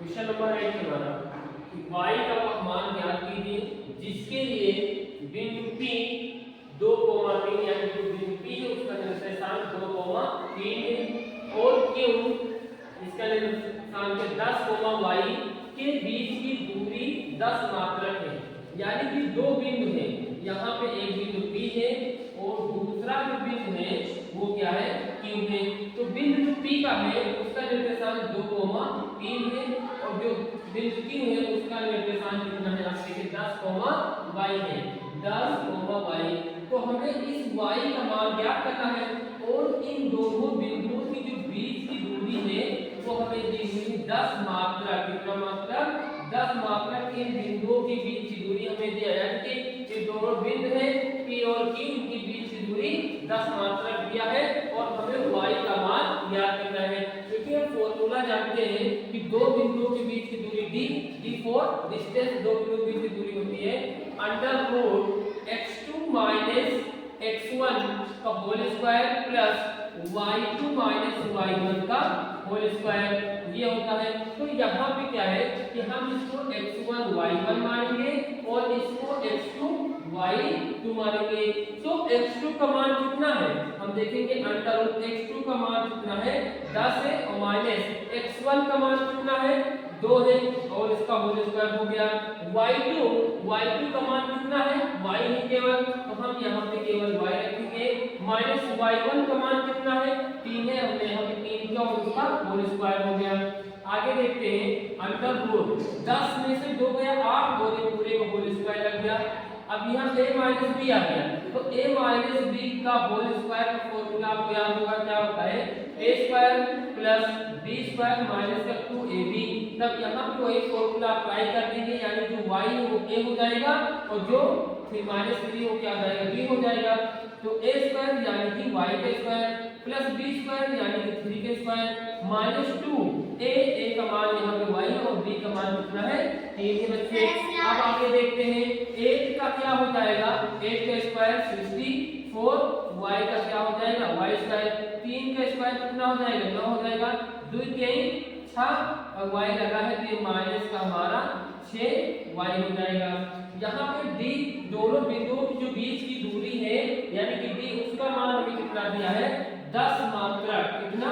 Question number 8 हमारा कि y का मान ज्ञात कीजिए जिसके लिए बिंदु P 2,3 यानी जो बिंदु P है उसका निर्देशांक 2,3 है और Q इसका निर्देशांक 10, y के बीच की दूरी 10 मात्रक है। यानी कि दो बिंदु हैं, यहाँ पे एक बिंदु P है और दूसरा जो बिंदु है वो क्या है, Q है। तो बिंदु P का है उसका निर्देशांक 2,3 है और जो बिंदु Q है उसका निर्देशांक कितना है, आप देखिए 10, y है, 10, y। तो हमें इस y का मान ज्ञात करना है और इन दोनों बिंदुओं की जो बीच की दूरी है वो हमें दी हुई 10 मात्रक। कितना मात्रक, 10 मात्रक इन बिंदुओं के बीच की दूरी हमें दिया है कि ये दोनों बिंदु हैं P और Q की बीच की दूरी 10 मात्रक दिया है और हमें y का मान ज्ञात करना है। क्योंकि हम फॉर्मूला जानते हैं कि दो बिंदुओं के बीच की दूरी d फॉर डिस्टेंस, दो बिंदुओं के बीच की दूरी होती है √x2 - x1 का whole square plus y2 - y1 का होल स्क्वायर, ये होता है। तो यहाँ पे क्या है कि हम इसको x1 y1 मानेंगे और इसको x2 y2 मानेंगे। तो x2 का मान कितना है, हम देखेंगे √x2 का मान कितना है, 10 है और माइनस x1 का मान कितना है, 2 है और इसका होल स्क्वायर हो गया। y2 का मान कितना है, y है केवल, तो हम यहाँ पे केवल y रखेंगे। माइनस y1 का मान कितना है, 3 है, हमने यहाँ पे 3 किया और उसका होल स्क्वायर हो गया। आगे देखते हैं √10 में से 2 गया 8 और ये पूरे का होल स्क्वायर लग गया। अब यहाँ a माइनस b आ गया, तो a माइनस b का होल स्क्वायर का फॉर्मूला आपको याद होगा, क्या होता है, a square plus b square minus का 2ab। तब यहाँ पे वही फॉर्मूला अप्लाई कर देंगे, यानी जो y है वो a हो जाएगा और जो माइनस 3 वो क्या हो जाएगा, b हो जाएगा। तो a स्क्वायर यानी कि y का स्क्वायर प्लस b स्क्वायर यानी कि 3 का स्क्वायर माइनस 2 a का मान यहाँ पे y है और b का मान कितना है, 3 है बच्चे। अब आगे देखते हैं 8 का क्या हो जाएगा, 8 का स्क्वायर 64, y का क्या हो जाएगा, y स्क्वायर, 3 का स्क्वायर कितना हो जाएगा, 9 हो जाएगा, 2 3 6 और y लगा है तो ये माइनस का हमारा 6y हो जाएगा। यहाँ पे d दोनों बिंदुओं की जो बीच की दूरी है यानी कि d उसका मान हमें कितना दिया है, 10 मात्रक। कितना,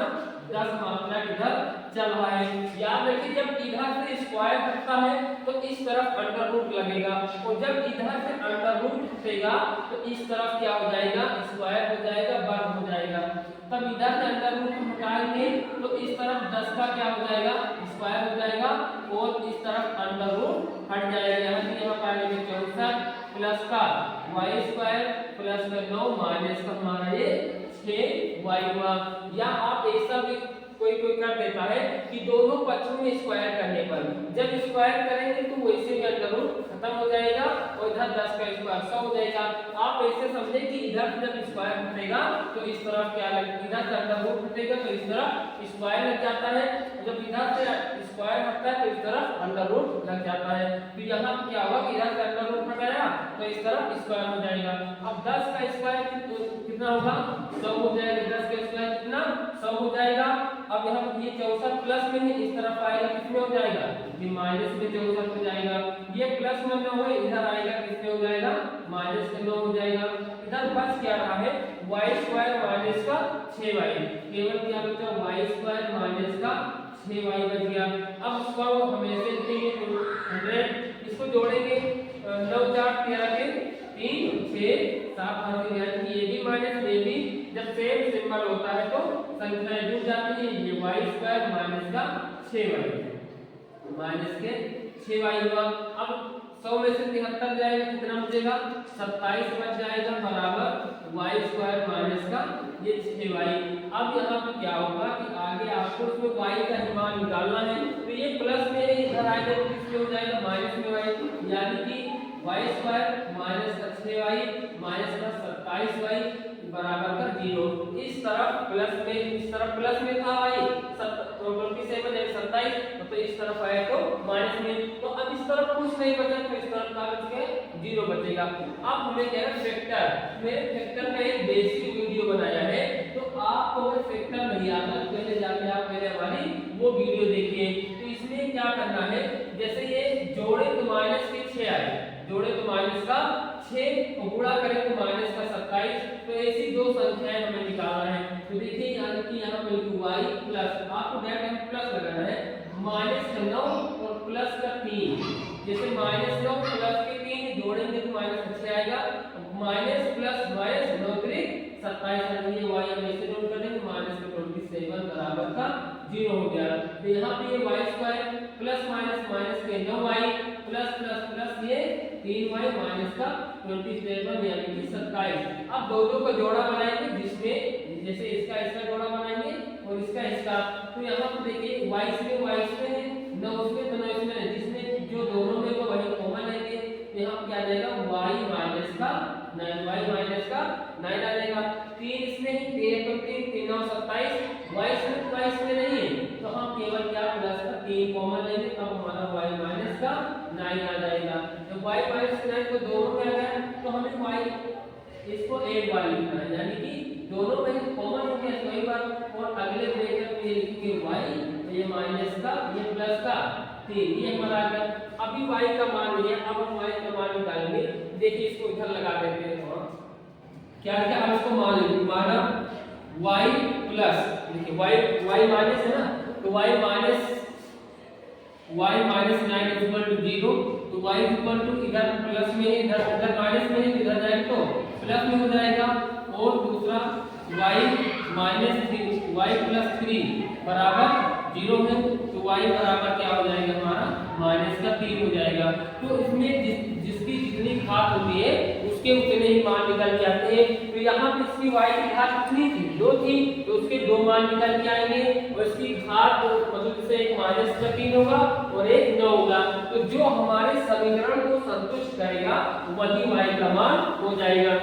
10 मात्रक इधर चल रहा है। याद रखिए जब इधर से स्क्वायर हटता है तो इस तरफ अंडर रूट लगेगा और जब इधर से अंडर रूट हटेगा तो इस तरफ क्या हो जाएगा, स्क्वायर हो जाएगा, वर्ग हो जाएगा। तब इधर से अंडर रूट हटाएंगे तो इस तरफ 10 का क्या हो जाएगा, स्क्वायर हो जाएगा और इस तरफ अंडर रूट हट जाएगा। यहाँ पाएंगे 64 प्लस का y स्क्वायर प्लस का 9 माइनस का हमारा ये 6y हुआ। या आप ऐसा भी कोई कर देता है कि दोनों पक्षों में स्क्वायर करने पर जब स्क्वायर करेंगे तो वैसे भी अंडर रूट खत्म हो जाएगा और इधर 10 का स्क्वायर 100 हो जाएगा। आप ऐसे समझे कि इधर से जब स्क्वायर हटेगा तो इस तरफ क्या लग, इधर से अंडर रूट हटेगा तो इस तरफ स्क्वायर लग जाता है, जब इधर से स्क्वायर हटता है तो इस तरफ अंडर रूट लग जाता है। तो यहाँ क्या होगा, इधर से अंडर रूट हटाया तो इस तरफ स्क्वायर हो जाएगा। अब 10 का स्क्वायर कितना होगा, 100 हो जाएगा, 10 का स्क्वायर कितना, 100 हो जाएगा। अब यहाँ ये 64 प्लस में है, इस तरफ आएगा किसमें हो जाएगा, ये माइनस में 64 हो जाएगा। ये प्लस में 9 है, इधर आएगा किसमें हो जाएगा, माइनस में 9 हो जाएगा। इधर बच क्या रहा है, y स्क्वायर माइनस का 6y, केवल क्या बचा, y स्क्वायर माइनस का 6y बच गया। अब इसको हमेशा लिखेंगे 100, इसको जोड़ेंगे 9 4 13 के 3 6 7 हासिल, यानी ये भी माइनस ये भी जब सेम सिंबल होता है तो संख्याएं जुड़ जाती है। ये y स्क्वायर माइनस का 6y माइनस के 6y हुआ। अब 100 में से 73 जाएगा, कितना बचेगा, 27 बच जाएगा बराबर y स्क्वायर माइनस का ये 6y। अब यहाँ पे क्या होगा कि आगे आपको उसमें y का ही मान निकालना है, तो ये प्लस में इधर आएगा तो किसमें हो जाएगा, माइनस में y, यानी कि y स्क्वायर माइनस का 6y माइनस का 27y बराबर का 0। इस तरफ प्लस में, इस तरफ प्लस में था y 27 27, तो इस तरफ आए तो माइनस में। तो अब इस तरफ कुछ नहीं बचा तो इस तरफ का बच गया 0 बचेगा। अब हमें क्या है, फैक्टर, मैं फैक्टर का एक बेसिक वीडियो बनाया है, तो आपको अगर फैक्टर नहीं आता तो पहले जाके आप मेरे हमारी वो वीडियो देखिए। तो इसमें क्या करना का 6 और गुणा करें तो माइनस का 27। तो ऐसी दो संख्याएं हमें निकालना है। तो देखिए यानी कि यहाँ पे y प्लस आपको डायरेक्ट प्लस लगाना है माइनस का 9 और प्लस का 3। जैसे माइनस 9 प्लस के 3 जोड़ेंगे तो माइनस का 6 आएगा। माइनस प्लस माइनस 9 3 27 ये y हम ऐसे नोट कर देंगे माइनस का 27 बराबर का 0 हो गया। तो यहाँ पे ये y square plus minus minus के 9y प्लस प्लस प्लस ये 3y माइनस का 27 यानी कि 27। अब दोनों का जोड़ा बनाएंगे जिसमें जैसे इसका जोड़ा बनाएंगे और इसका। तो यहाँ पे देखिए y इसमें है 9 उसमें तो 9 इसमें है, जिसमें जो दोनों में वो वही कॉमन लेंगे। तो यहाँ पे क्या आ जाएगा y माइनस का 9 आ जाएगा। 3 इसमें है 3 तो 3 9 27 y इसमें नहीं है तो हम केवल क्या प्लस का 3 कॉमन लेंगे तब हमारा y माइनस का 9 आ जाएगा। जब y माइनस 9 को दोनों में आ गया तो हमें y इसको एक बार लिखना है यानी कि दोनों में कॉमन हो गया तो एक बार और अगले ब्रैकेट में लिखेंगे y ये माइनस का ये प्लस का 3 ये हमारा आ गया। अभी y का मान लिया अब हम y का मान निकालेंगे। देखिए इसको इधर लगा देते हैं और क्या क्या अब इसको मान लेंगे हमारा y प्लस देखिए y माइनस है ना तो y माइनस 9 इक्वल टू 0 तो y इक्वल टू इधर प्लस में इधर माइनस में इधर जाएगा तो प्लस में हो जाएगा। और दूसरा y माइनस 3 y प्लस 3 बराबर 0 है तो y बराबर क्या हो जाएगा हमारा माइनस का 3 हो जाएगा। तो इसमें जिसकी जितनी घात होती है उसके उतने ही मान निकल के आते हैं। तो यहाँ पे इसकी y की घात कितनी थी 2 थी तो उसके 2 मान निकल के आएंगे और इसकी घात मतलब से एक माइनस का 3 होगा और एक 9 होगा। तो जो हमारे समीकरण को संतुष्ट करेगा वही y का मान हो जाएगा।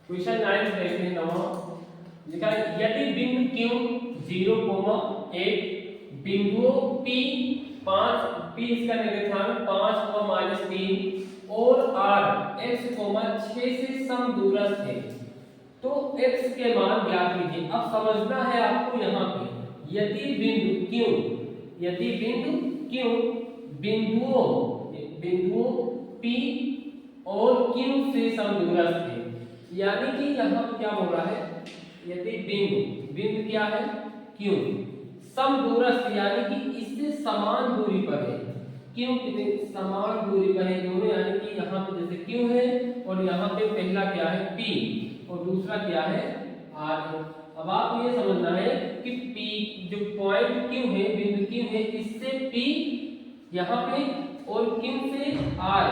क्वेश्चन 9 देखते हैं लिखा है यदि बिंदु Q 0,8 बिंदुओं P 5 P इसका निर्देशांक 5, -3 और R x, 6 से समदूरस्थ है तो x के मान ज्ञात कीजिए। अब समझना है आपको यहाँ पे यदि बिंदु Q बिंदुओं P और Q से समदूरस्थ है यानी कि यहाँ पे क्या बोल रहा है यदि बिंदु क्या है Q समदूरस्थ यानी कि इससे समान दूरी पर है। Q कितनी समान दूरी पर है दोनों यानी कि यहाँ पे जैसे Q है और यहाँ पे पहला क्या है P और दूसरा क्या है R है। अब आपको ये समझना है कि P जो पॉइंट Q है बिंदु Q है इससे P यहाँ पे और Q से R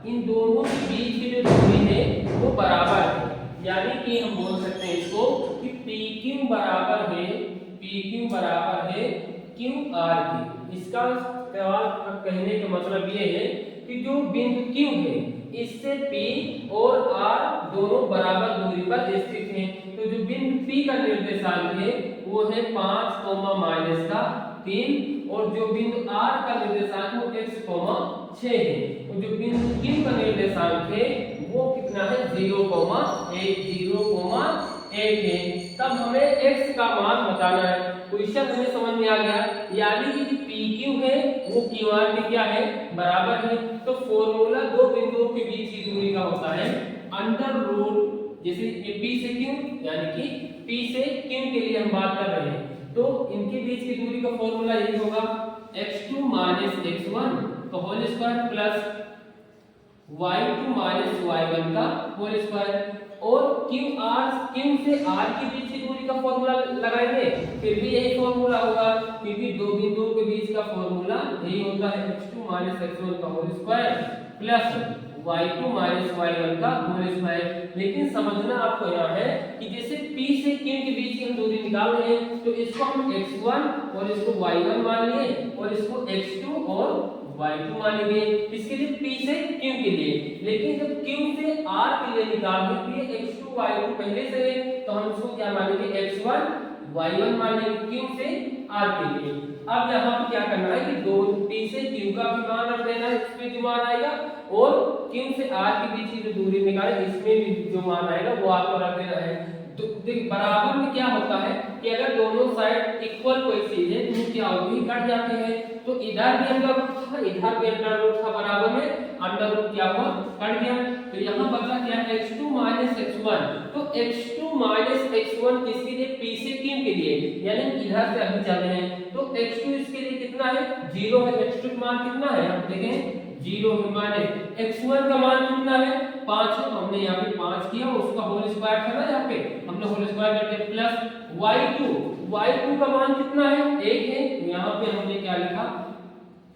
इन दोनों के बीच की जो दूरी है वो बराबर है यानी कि हम बोल सकते हैं इसको कि PQ बराबर है QR की। इसका कहने का मतलब ये है कि जो बिंदु Q है इससे P और R दोनों बराबर दूरी पर स्थित हैं। तो जो बिंदु P का निर्देशांक है वो है 5, -3 और जो बिंदु R का निर्देशांक वो x, 6 है और जो बिंदु Q का निर्देशांक है वो कितना है 0,1 है। तब हमें x का मान बताना है। क्वेश्चन हमें समझ में आ गया यानी कि PQ है वो QR के क्या है बराबर है। तो फॉर्मूला दो बिंदुओं के बीच की दूरी का होता है अंडर रूट जैसे P से Q यानी कि P से Q के लिए हम बात कर रहे हैं तो इनके बीच की दूरी का फॉर्मूला यही होगा x2 - x1 का whole square plus y2 - y1 का होल स्क्वायर और Q से R के बीच की दूरी का फॉर्मूला लगाएंगे फिर भी यही फॉर्मूला होगा क्योंकि दो बिंदुओं के बीच का फॉर्मूला यही होता है x2 - x1 का whole square plus y2 - y1 का होल स्क्वायर। लेकिन समझना आपको यहाँ है कि जैसे P से Q के बीच की हम दूरी निकाल रहे हैं तो इसको हम x1 और इसको y1 मान लिए और इसको x2 और y2 मानेंगे इसके लिए P से Q के लिए। लेकिन जब Q से R के लिए निकालने के लिए x2 y2 पहले से है तो हम इसको क्या मानेंगे x1 y1 मानेंगे Q से R के लिए। अब यहाँ पे क्या करना है कि दो P से Q का भी मान रख देना है इसमें जो मान आएगा और Q से R के बीच की जो दूरी निकाले इसमें भी जो मान आएगा वो आपको रख देना है। देख बराबर में क्या होता है कि अगर दोनों साइड इक्वल कोई चीज है तो क्या होगी, कट जाती है। तो इधर भी अंडर रूट था, इधर भी अंडर रूट था, बराबर में अंडर रूट क्या हुआ, कट गया। तो यहाँ बचा क्या, x2 - x1। तो x2 - x1 किसके लिए, p से q के लिए, यानी इधर से अभी चल रहे हैं। तो x2 इसके लिए कितना है, 0 है। x2 का मान कितना है, आप देखें 0 है, माने x1 का मान कितना है, 5 है। तो हमने यहाँ पे 5 किया, उसका होल स्क्वायर था ना, यहाँ पे हमने होल स्क्वायर करके प्लस y2 का मान कितना है, 1 है। यहाँ पे हमने क्या लिखा,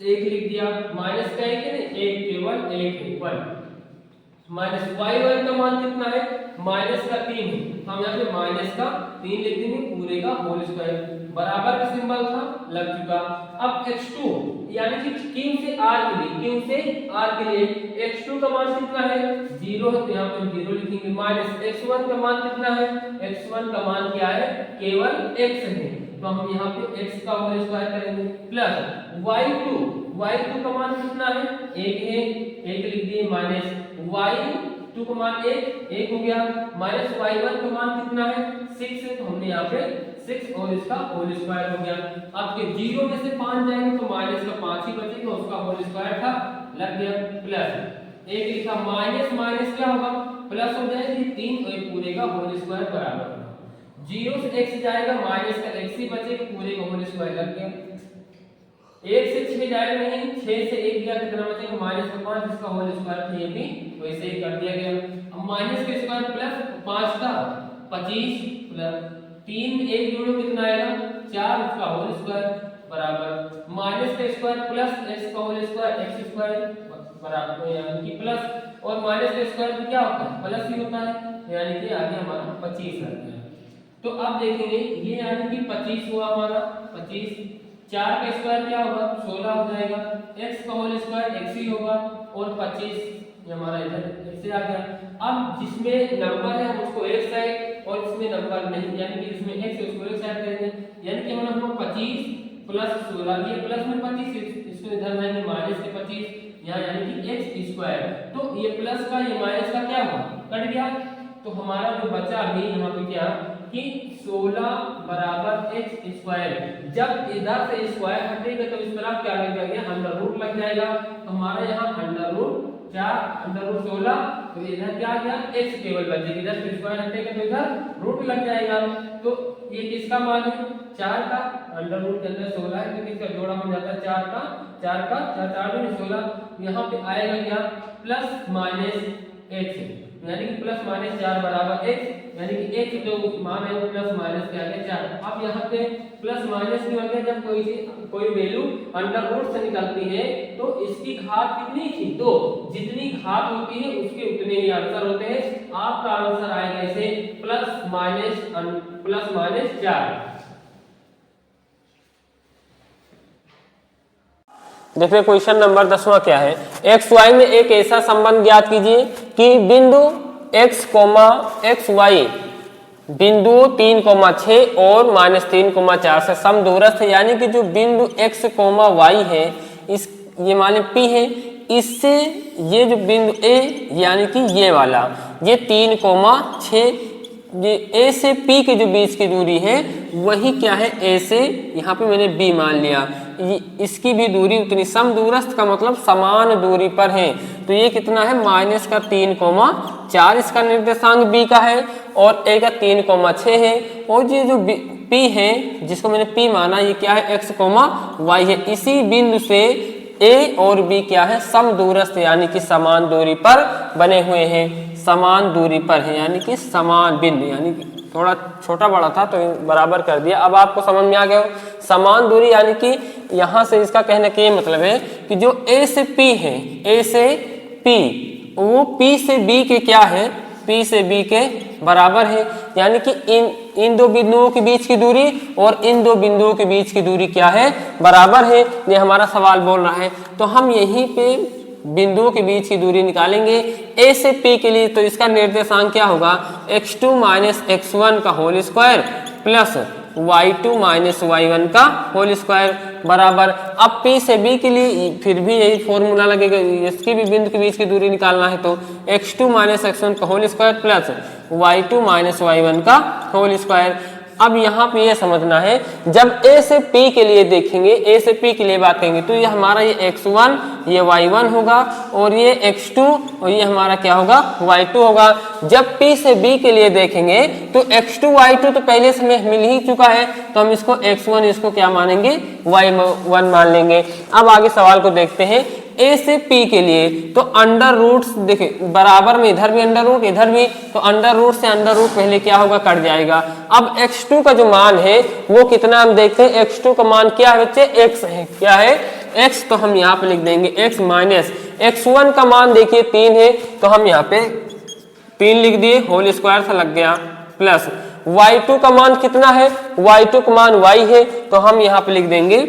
1 लिख दिया, माइनस का 1 है, 1 केवल 1 है, 1 माइनस y1 का मान कितना है, माइनस का 3 है। हम यहाँ पे माइनस का 3 लिख देंगे, पूरे का होल स्क्वायर, बराबर का सिंबल था, लग चुका। अब x2 यानी कि q से r के लिए x2 का मान कितना है, 0 है। तो यहाँ पे हम 0 लिखेंगे, माइनस x1 का मान कितना है, x1 का मान क्या है, केवल x है। तो हम यहाँ पे x का होल स्क्वायर करेंगे, प्लस y2 का मान कितना है, 1 है, 1 लिख दिए, माइनस y2 का मान 1 हो गया, माइनस y1 का मान कितना है, 6 है। तो हमने यहाँ पे 6 और इसका होल स्क्वायर हो गया। अब के 0 में से 5 जाएंगे तो माइनस का 5 ही बचेगा, उसका होल स्क्वायर था, लग गया, प्लस 1 लिखा, माइनस माइनस क्या होगा, प्लस हो जाएगी, 3 और पूरे का होल स्क्वायर बराबर 0 से x जाएगा, माइनस का x ही बचेगा, पूरे का होल स्क्वायर लग गया। 1 से 6 जाएगा नहीं, 6 से 1 गया, कितना बचेगा, माइनस का 5, जिसका होल स्क्वायर था, ये भी वैसे ही कर दिया गया। अब माइनस का स्क्वायर प्लस 5 का 25 प्लस 3 1 जोड़ो कितना आएगा, 4, उसका होल स्क्वायर बराबर माइनस का स्क्वायर प्लस x का होल स्क्वायर, x स्क्वायर बराबर, यानी कि प्लस, और माइनस का स्क्वायर क्या होता है, प्लस ही होता है, यानी कि आगे हमारा 25 आ गया। तो अब देखेंगे ये यानी कि 25 हुआ हमारा, 25, 4 का स्क्वायर क्या होगा, 16 हो जाएगा, x का होल स्क्वायर x ही होगा, और 25 ये हमारा इधर ऐसे आ गया। अब जिसमें नंबर है हम उसको एक साइड, और जिसमें नंबर नहीं यानी कि जिसमें x है उसको एक साइड करेंगे, यानी कि हम 25 प्लस 16, ये प्लस में 25, इसको इधर लाएंगे माइनस के 25, यहाँ यानी कि x स्क्वायर। तो ये प्लस का ये माइनस का क्या हुआ, कट गया। तो हमारा जो बचा अभी यहाँ पे क्या कि 16 बराबर x स्क्वायर। जब इधर से स्क्वायर हटेगा तो इस तरफ क्या लग जाएगा, अंडर रूट लग जाएगा। तो हमारा यहाँ अंडर रूट 4 अंडर रूट 16, तो इधर क्या आ गया, x केवल बचेगा, इधर से स्क्वायर हटेगा तो इधर रूट लग जाएगा। तो ये किसका मान है, 4 का, अंडर रूट के अंदर 16 है, तो किसका जोड़ा बन जाता है 4 का 4 दूनी 16। यहाँ पे आएगा क्या, प्लस माइनस x, यानी कि प्लस माइनस 4 बराबर x, यानी कि x जो मान है वो प्लस माइनस के आगे 4। अब यहाँ पे प्लस माइनस की वजह जब कोई वैल्यू अंडर रूट से निकलती है तो इसकी घात कितनी थी, तो जितनी घात होती है उसके उतने ही आंसर होते हैं। आपका आंसर आएगा इसे प्लस माइनस 4। देखिए क्वेश्चन नंबर 10वां क्या है, एक्स वाई में एक ऐसा संबंध ज्ञात कीजिए कि बिंदु x, x y बिंदु 3,6 और -3,4 से समदूरस्थ है, यानी कि जो बिंदु x, y है, इस ये मान लीजिए P है, इससे ये जो बिंदु A यानी कि ये वाला ये 3,6 ये A से P के जो बीच की दूरी है वही क्या है, A से यहाँ पे मैंने B मान लिया, इसकी भी दूरी उतनी, समदूरस्थ का मतलब समान दूरी पर है। तो ये कितना है, -3,4 इसका निर्देशांक B का है, और A का 3,6 है, और ये जो P है जिसको मैंने P माना, ये क्या है, x, y है। इसी बिंदु से A और B क्या है, समदूरस्थ यानी कि समान दूरी पर बने हुए हैं, समान दूरी पर है, यानी कि समान बिंदु, यानी कि थोड़ा छोटा बड़ा था तो बराबर कर दिया। अब आपको समझ में आ गया समान दूरी, यानी कि यहाँ से इसका कहने का ये मतलब है कि जो A से P है, A से P वो P से B के क्या है, P से B के बराबर है, यानी कि इन दो बिंदुओं के बीच की दूरी और इन दो बिंदुओं के बीच की दूरी क्या है, बराबर है। ये हमारा सवाल बोल रहा है। तो हम यहीं पे बिंदुओं के बीच की दूरी निकालेंगे। A से P के लिए तो इसका निर्देशांक क्या होगा, x2 - x1 का whole square plus y2 - y1 का होल स्क्वायर बराबर। अब P से B के लिए फिर भी यही फॉर्मूला लगेगा, इसकी भी बिंदु के बीच की दूरी निकालना है, तो x2 - x1 का whole square plus y2 minus y1 का होल स्क्वायर। अब यहाँ पे ये समझना है, जब a से p के लिए देखेंगे, a से p के लिए बात करेंगे तो ये हमारा ये x1 ये y1 होगा और ये x2 और ये हमारा क्या होगा y2 होगा। जब p से b के लिए देखेंगे तो x2 y2 तो पहले से हमें मिल ही चुका है, तो हम इसको x1 इसको क्या मानेंगे y1 मान लेंगे। अब आगे सवाल को देखते हैं। a से p के लिए तो अंडर रूट देखिए बराबर में इधर भी अंडर रूट इधर भी, तो अंडर रूट से अंडर रूट पहले क्या होगा कट जाएगा। अब x2 का जो मान है वो कितना हम देखते हैं, x2 का मान क्या है बच्चे x है, क्या है x, तो हम यहाँ पे लिख देंगे x माइनस x1 का मान देखिए 3 है तो हम यहाँ पे 3 लिख दिए, होल स्क्वायर सा लग गया, प्लस y2 का मान कितना है, y2 का मान y है तो हम यहाँ पे लिख देंगे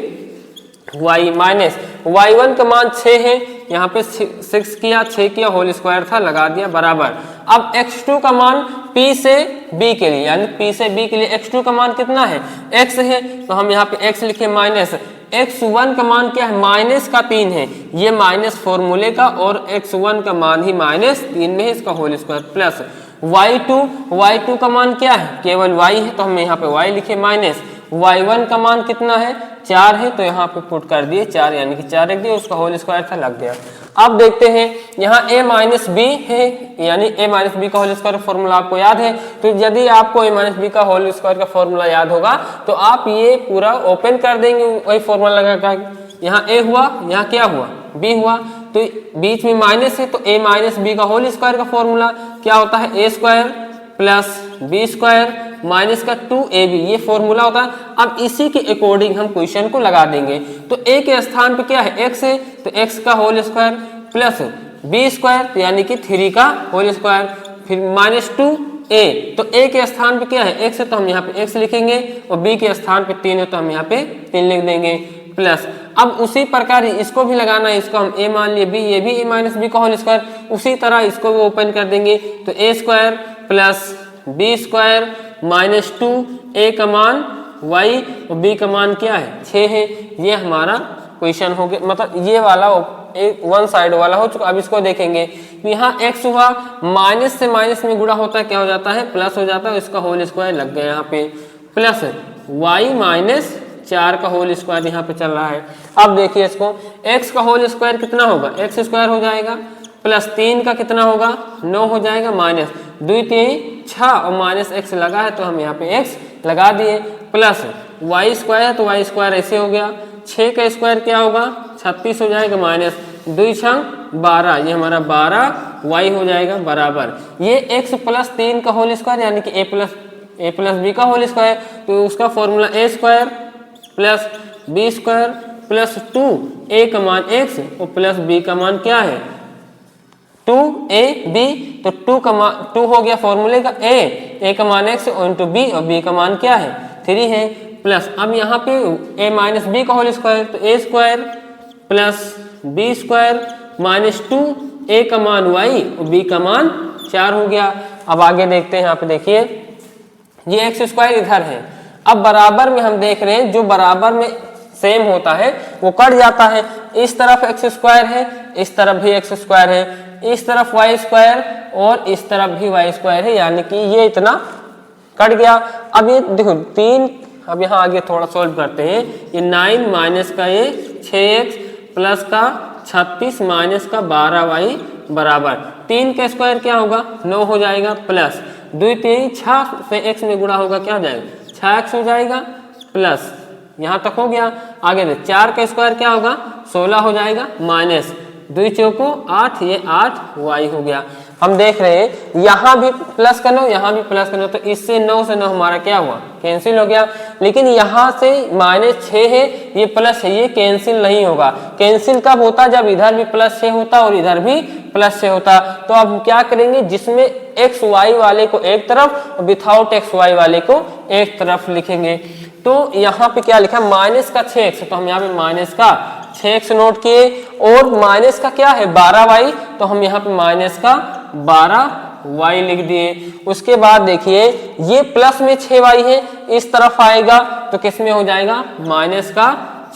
y माइनस y1 का मान 6 है, यहाँ पे 6 किया 6 किया होल स्क्वायर था लगा दिया बराबर। अब x2 का मान p से b के लिए यानी p से b के लिए x2 का मान कितना है x है तो हम यहाँ पे x लिखे माइनस x1 का मान क्या है माइनस का 3 है, ये माइनस फॉर्मूले का और x1 का मान ही माइनस 3 में है इसका होल स्क्वायर, प्लस y2 का मान क्या है केवल y है तो हम यहाँ पे y लिखे माइनस y1 का मान कितना है 4 है तो यहाँ पे पुट कर दिए 4 यानी कि 4 रख दिए, उसका होल स्क्वायर था लग गया। अब देखते हैं यहाँ a माइनस बी है यानी a माइनस बी का होल स्क्वायर फॉर्मूला आपको याद है, तो यदि आपको a माइनस बी का होल स्क्वायर का फॉर्मूला याद होगा तो आप ये पूरा ओपन कर देंगे वही फॉर्मूला लगाकर। यहाँ a हुआ यहाँ क्या हुआ b हुआ, तो बीच में माइनस है तो a माइनस बी का होल स्क्वायर का फॉर्मूला क्या होता है a square plus B square minus का 2ab, ये फॉर्मूला होता है। अब इसी के अकॉर्डिंग हम क्वेश्चन को लगा देंगे, तो a के स्थान पे क्या है x है तो x का whole square plus b square यानी कि 3 का होल स्क्वायर, फिर माइनस 2a, तो a के स्थान पे क्या है x है तो हम यहाँ पे x लिखेंगे और b के स्थान पे 3 है तो हम यहाँ पे 3 लिख देंगे, प्लस अब उसी प्रकार इसको भी लगाना है, इसको हम a मान लिए b, ये भी a माइनस बी का होल स्क्वायर, उसी तरह इसको भी ओपन कर देंगे तो a square plus b square minus 2 a का मान y और b का मान क्या है 6 है। ये हमारा क्वेश्चन हो गया, मतलब ये वाला एक वन साइड वाला हो चुका। अब इसको देखेंगे यहाँ x हुआ माइनस से माइनस में गुणा होता है क्या हो जाता है प्लस हो जाता है, इसका होल स्क्वायर लग गया यहाँ पे, प्लस y माइनस 4 का होल स्क्वायर यहाँ पे चल रहा है। अब देखिए इसको x का होल स्क्वायर कितना होगा x स्क्वायर हो जाएगा, प्लस 3 का कितना होगा 9 हो जाएगा, माइनस 2 3 6 और माइनस x लगा है तो हम यहाँ पे x लगा दिए, प्लस y स्क्वायर है तो y स्क्वायर ऐसे हो गया, 6 का स्क्वायर क्या होगा 36 हो जाएगा, माइनस 2 6 12, ये हमारा 12 y हो जाएगा बराबर ये x प्लस 3 का होल स्क्वायर यानी कि a प्लस बी का होल स्क्वायर, तो उसका formula a square plus B square plus 2a का मान x और प्लस b का मान क्या है 2ab, तो 2 का मान 2 हो गया फॉर्मूले का a का मान x इंटू b और b का मान क्या है 3 है, प्लस अब यहाँ पे a माइनस बी का होल स्क्वायर तो a square plus b square minus 2a का मान y और b का मान 4 हो गया। अब आगे देखते हैं, यहाँ पे देखिए ये x स्क्वायर इधर है, अब बराबर में हम देख रहे हैं जो बराबर में सेम होता है वो कट जाता है, इस तरफ x स्क्वायर है इस तरफ भी x स्क्वायर है, इस तरफ y स्क्वायर और इस तरफ भी y स्क्वायर है, यानी कि ये इतना कट गया। अब ये देखो 3, अब यहाँ आगे थोड़ा सॉल्व करते हैं, ये 9 माइनस का ये 6x प्लस का 36 माइनस का 12y बराबर 3 का स्क्वायर क्या होगा 9 हो जाएगा, प्लस 2 3 6 से x में गुणा होगा क्या हो जाएगा 6x हो जाएगा, प्लस यहाँ तक हो गया। आगे 4 का स्क्वायर क्या होगा 16 हो जाएगा, माइनस 2 चौको 8 ये 8y हो गया। हम देख रहे हैं यहाँ भी प्लस करना यहाँ भी प्लस करना, तो इससे 9 से 9 हमारा क्या हुआ कैंसिल हो गया, लेकिन यहाँ से माइनस 6 है ये प्लस है, ये कैंसिल नहीं होगा। कैंसिल कब होता जब इधर भी प्लस 6 होता और इधर भी प्लस 6 होता। तो अब क्या करेंगे जिसमें एक्स वाई वाले को एक तरफ और विथआउट एक्स वाई वाले को एक तरफ लिखेंगे। तो यहाँ पे क्या लिखा माइनस का 6x, तो हम यहाँ पे माइनस का 6x नोट किए, और माइनस का क्या है 12y, तो हम यहाँ पे माइनस का 12y लिख दिए। उसके बाद देखिए ये प्लस में 6y है, इस तरफ आएगा तो किस में हो जाएगा माइनस का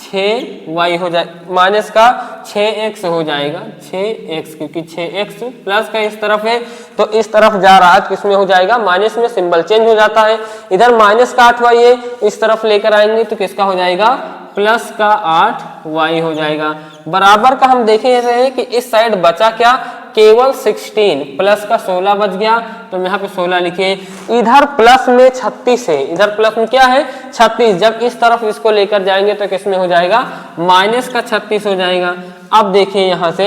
6y हो जाए, माइनस का 6x हो जाएगा, 6x, क्योंकि 6x प्लस का इस तरफ है तो इस तरफ जा रहा है, किसमें हो जाएगा, माइनस में सिंबल चेंज हो जाता है। इधर माइनस का 8y है, इस तरफ लेकर आएंगे तो किसका हो जाएगा, प्लस का 8y हो जाएगा। बराबर का हम देखे रहे हैं कि इस साइड बचा क्या, केवल 16, प्लस का 16 बच गया तो यहाँ पे 16 लिखे। इधर प्लस में 36 है, इधर प्लस में क्या है 36, जब इस तरफ इसको लेकर जाएंगे तो किसमें हो जाएगा, माइनस का 36 हो जाएगा। अब देखिए यहाँ से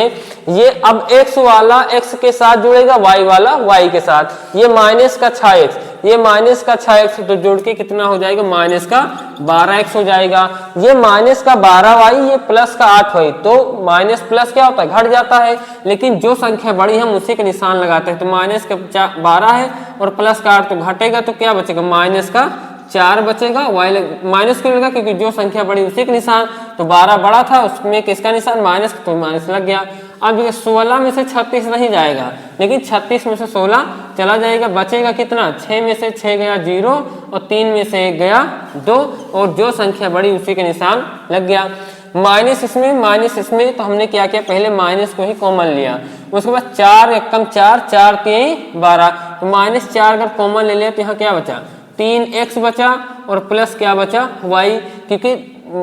ये अब x वाला x के साथ जुड़ेगा, y वाला y के साथ, ये माइनस का 6x, ये माइनस का 6x तो जोड़ के कितना हो जाएगा, माइनस का 12x हो जाएगा। ये माइनस का 12y, ये प्लस का 8y, तो माइनस प्लस क्या होता है, घट जाता है, लेकिन जो संख्या बड़ी हम उसी के निशान लगाते हैं। तो माइनस का 12 है और प्लस का 8, तो घटेगा तो क्या बचेगा, माइनस का 4 बचेगा, y माइनस क्यों लगा, क्योंकि जो संख्या बड़ी उसी के निशान, तो 12 बड़ा था उसमें किसका निशान, माइनस, तो माइनस लग गया। अब देखिए 16 में से 36 नहीं जाएगा, लेकिन 36 में से 16 चला जाएगा, बचेगा कितना, 6 में से 6 गया 0 और 3 में से 1 गया 2, और जो संख्या बड़ी उसी के निशान लग गया। माइनस इसमें माइनस इसमें, तो हमने क्या किया, पहले माइनस को ही कॉमन लिया, उसके बाद 4 एकम 4, 4 3 12, तो माइनस 4 अगर कॉमन ले लिया तो यहाँ क्या बचा, 3x बचा और प्लस क्या बचा, y, क्योंकि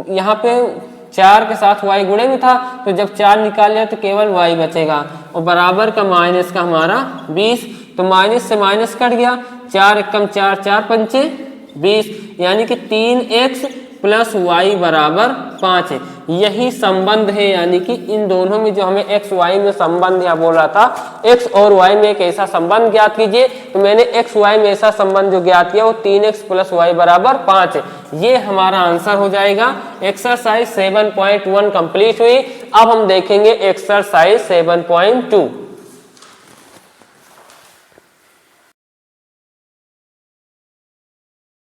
यहाँ पे 4 के साथ y गुणे में था, तो जब 4 निकाल लिया तो केवल y बचेगा, और बराबर का माइनस का हमारा 20, तो माइनस से माइनस कट गया, 4 एकम 4, 4 पंचे 20, यानी कि 3x प्लस y बराबर 5 है। यही संबंध है, यानी कि इन दोनों में जो हमें x y में संबंध यहाँ बोल रहा था, x और y में एक ऐसा संबंध ज्ञात कीजिए, तो मैंने x y में ऐसा संबंध जो ज्ञात किया वो 3x प्लस y बराबर 5 है। ये हमारा आंसर हो जाएगा। एक्सरसाइज 7.1 कंप्लीट हुई। अब हम देखेंगे एक्सरसाइज 7.2।